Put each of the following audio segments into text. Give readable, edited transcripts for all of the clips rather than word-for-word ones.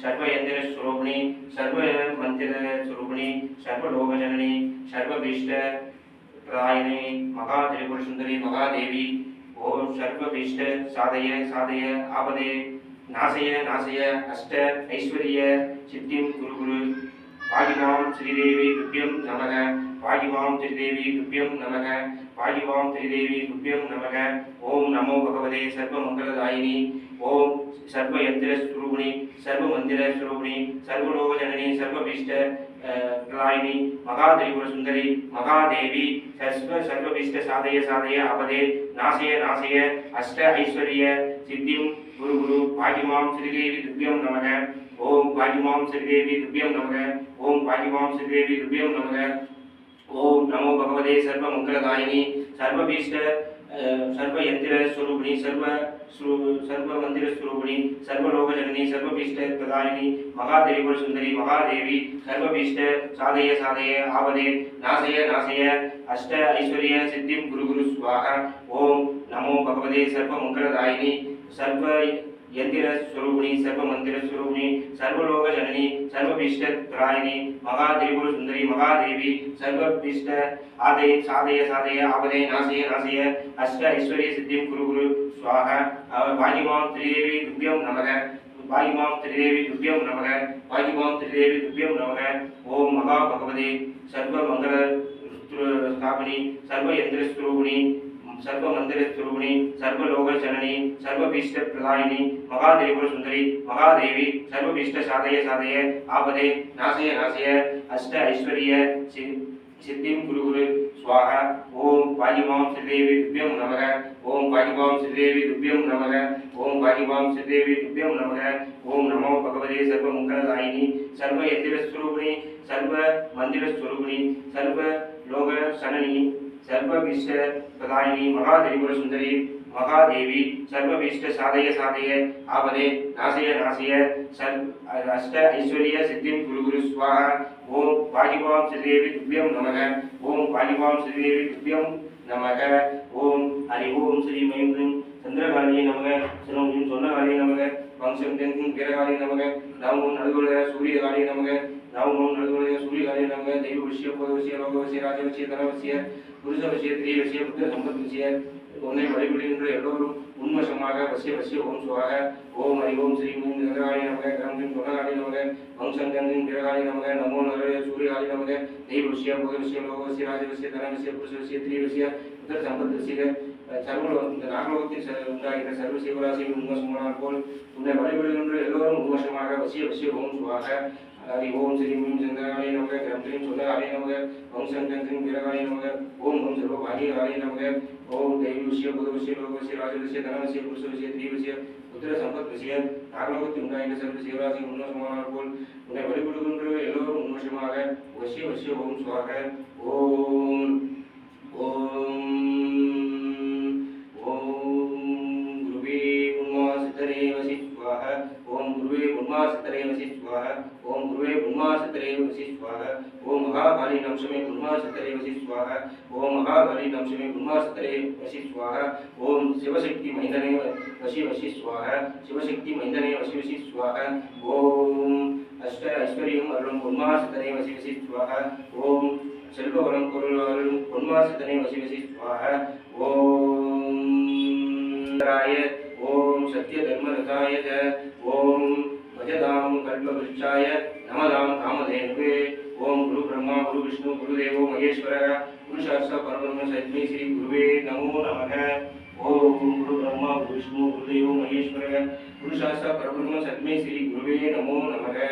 सर्वयंत्र स्वरूपिणी सर्व मंत्र स्वरूपिणी सर्वलोक जननी सर्वभीष्ट प्रदायिनी महात्रिपुर सुंदरी महादेवी ओम सर्वभीष्ट साधय साधय आपदे नाशय नाशय अष्ट ऐश्वर्य सिद्धिं गुरु गुरु पागिमां श्रीदेवी तुभ्यं नमः पागिमां श्रीदेवी तुभ्यं नमः पागिमां श्रीदेवी तुभ्यं नमः ओम नमो भगवते सर्वमंगलदायिनी ओम सर्वयंत्र स्वरूपिणी सर्वमंदिर स्वरूपिणी सर्वलोक जननी सर्वभीष्ट प्रदायिनी महात्रिपुर सुंदरी महादेवी सर्वभीष्ट साधय साधय आपदे नाशय नाशय अष्ट ऐश्वर्य सिद्धिं गुरु गुरु पागिमां श्रीदेवी तुभ्यं नमः ओम पागिमां श्रीदेवी तुभ्यं नमः ओम पागिमां श्रीदेवी तुभ्यं नमः ओम नमो भगवते सर्वमंगलदायिनी सर्वभीष्ट सर्वयंत्र स्वरूपिणी सर्वमंदिर स्वरूपिणी सर्वलोक जननी सर्वभीष्ट प्रदायिनी महात्रिपुर सुंदरी महादेवी सर्वभीष्ट साधय साधय आपदे नाशय नाशय अष्ट ऐश्वर्य सिद्धिं गुरु गुरु स्वाहा ओम नमो भगवते सर्वमंगलदायिनी सर्व यंत्र स्वरूपिणी सर्वमंदिर स्वरूपिणी सर्वलोक जननी सर्वभीष्ट प्रदायिनी महात्रिपुर सुंदरी महादेवी सर्वभीष्ट आदय साधय साधय आपदे नाशय नाशय अष्ट ऐश्वर्य सिद्धिं गुरु गुरु स्वाहा पागिमां श्रीदेवी तुभ्यं नमः पागिमां श्रीदेवी तुभ्यं नमः पागिमां श्रीदेवी तुभ्यं नमः ओम महा भगवते सर्वमंगल स्थापिनी सर्वयंत्र स्वरूपिणी सर्वमंदिर स्वरूपिणी सर्वलोक जननी सर्वभीष्ट प्रदायिनी महात्रिपुर सुंदरी महादेवी सर्वभीष्ट साधय साधय आपदे नाशय नाशय अष्ट ऐश्वर्य सिद्धिं गुरु गुरु स्वाहा ओम पागिमां श्रीदेवी तुभ्यं नमः ओम पागिमां श्रीदेवी तुभ्यं नमः ओम पागिमां श्रीदेवी तुभ्यं नमः ओम नमो भगवते सर्वमंगलदायिनी सर्वयंत्र स्वरूपिणी सर्वमंदिर स्वरूपिणी सर्वलोक जननी सर्वभीष्ट प्रदायिनी महात्रिपुर सुंदरी महादेवी सर्वभीष्ट साधय साधय आपदे नाशय नाशय अष्ट ऐश्वर्य सिद्धिं गुरु गुरु स्वाहा ओम पागिमां श्रीदेवी तुभ्यं नमः ओम पागिमां श्रीदेवी तुभ्यं नमः ओम हरि ओम श्री मयं चंद्रकाली नमः शरणं सोन्नकाली नमः वंशं तेंकिं वीरकाली नमः नमो नलगुलय सूर्यकाली नमः नमो नलगुलय सूर्यकाली नमः दैववश्य पदवश्य लोकवश्य राजवश्य धनवश्य पुरुषवश्य स्त्रीवश्य बुद्ध संपत्वश्य उन्हें वழிபடுகின்ற எல்லோரும் உன்வசமாக வசிய வசிய ஓம் சுவாக ஓம் ஹரி ஓம் ஸ்ரீ மூம் சந்திரகாளி நமக கிரமத்தின் சொன்னகாளி நமக வம்சங்கந்தின் வீரகாளி நமக நமோ நரய சூரியகாளி நமக தெய்வவசிய புதவசிய லோகவசிய ராஜவசிய தனவசிய புருஷவசிய ஸ்திரீவசிய புத்திர சம்பத்வசிய இந்த நாகலோகத்தில் உண்டாகிற சர்வ சிவராசியும் உன்வசமானால் போல் உன்னை வழிபடுகின்ற எல்லோரும் உன்வசமாக வசிய வசிய ஓம் சுவாக हरि ओम श्री मूं चंद्रकाली नमः ग्रंथ्रीं सोन्नकाली नमः वंशंकंत्रीं वीरकाली नमः ओम ओम सर्वभाग्यकाली नमः ओम दैववश्य बुधवश्य लोकवश्य राजवश्य धनवश्य पुरुषवश्य स्त्रीवश्य புத்திர சம்பத்வசிய நாகலோகத்தில் உண்டாகிற சர்வ சிவராசி உன்வசமானால் போல் உன்னை வழிபடுகின்ற எல்லோரும் உன்வசமாக வசிய வசிய ஓம் சுவாக ஓம் ஓம் ஓம் குருவே உன்மாசித்தரே வசி स्वाहा ओम गुरुवे ब्रह्मासितरे वसि स्वाहा ओम गुरुवे ब्रह्मासितरे वसि स्वाहा ओम महाकाली नमः ब्रह्मासितरे वसि स्वाहा ओम महाकाली नमः ब्रह्मासितरे वसि स्वाहा ओम शिवशक्ति महिंदने वसि वसि स्वाहा शिवशक्ति महिंदने वसि वसि स्वाहा ओम अष्ट ऐश्वर्यम अरुण ब्रह्मासितरे वसि वसि स्वाहा ओम सेल्ववरम कुरुवरम ब्रह्मासितरे वसि वसि स्वाहा ओम राय ओम सत्य धर्म रथाय च ओम भजदाम कल्पवृक्षाय नमदाम कामधेनुवे ओम गुरु ब्रह्मा गुरु विष्णु गुरुदेवो महेश्वर पुरुषार्थ परब्रह्म सद्मै श्री गुरुवे नमो नमः ओम गुरु ब्रह्मा गुरु विष्णु गुरुदेवो महेश्वर पुरुषार्थ परब्रह्म सद्मै श्री गुरुवे नमो नमः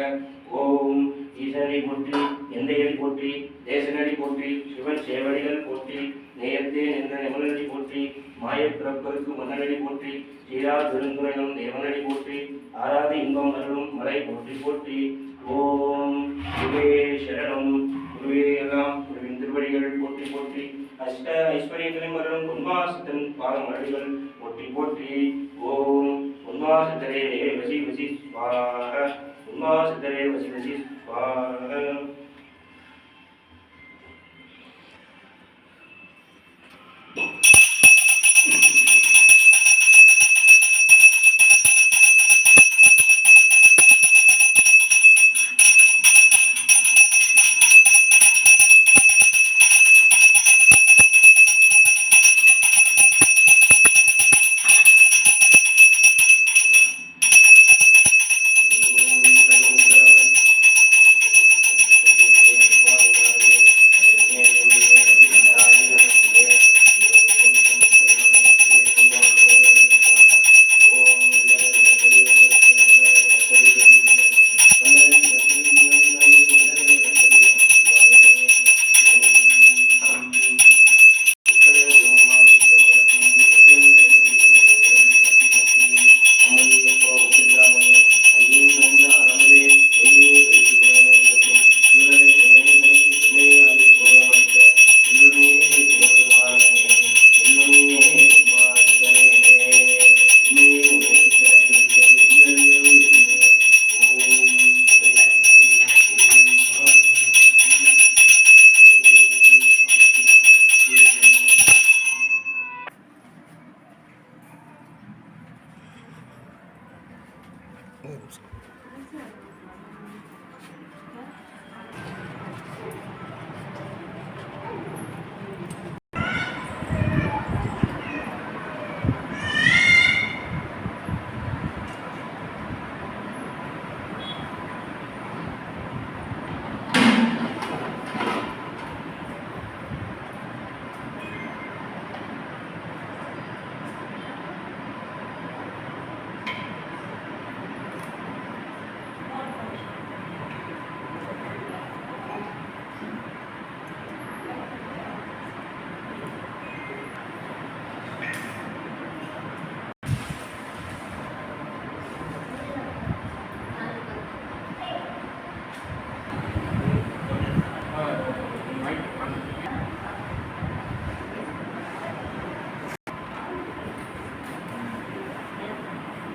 ओम ஈசனடி போற்றி எந்தையடி போற்றி தேசனடி போற்றி சிவன் சேவடிகள் போற்றி நேயத்தே நின்ற நிமலடி போற்றி மாயப்பிறப்பருக்கு மன்னனடி போற்றி சீரா பெருந்துரையும் தேவனடி போற்றி ஆராதி இன்பம் அருளும் மலை போற்றி போற்றி ஓம் குருவே சரணம் குருவே எல்லாம் குருவின் திருவடிகள் போற்றி போற்றி அஷ்ட ஐஸ்வர்யங்களின் அருளும் உன்மாசத்தின் பாதம் அடிகள் போற்றி போற்றி ஓம் உன்மாசத்தரே வசி வசி ஸ்வாஹ உன்மாசத்தரே வசி வசி स्वाहा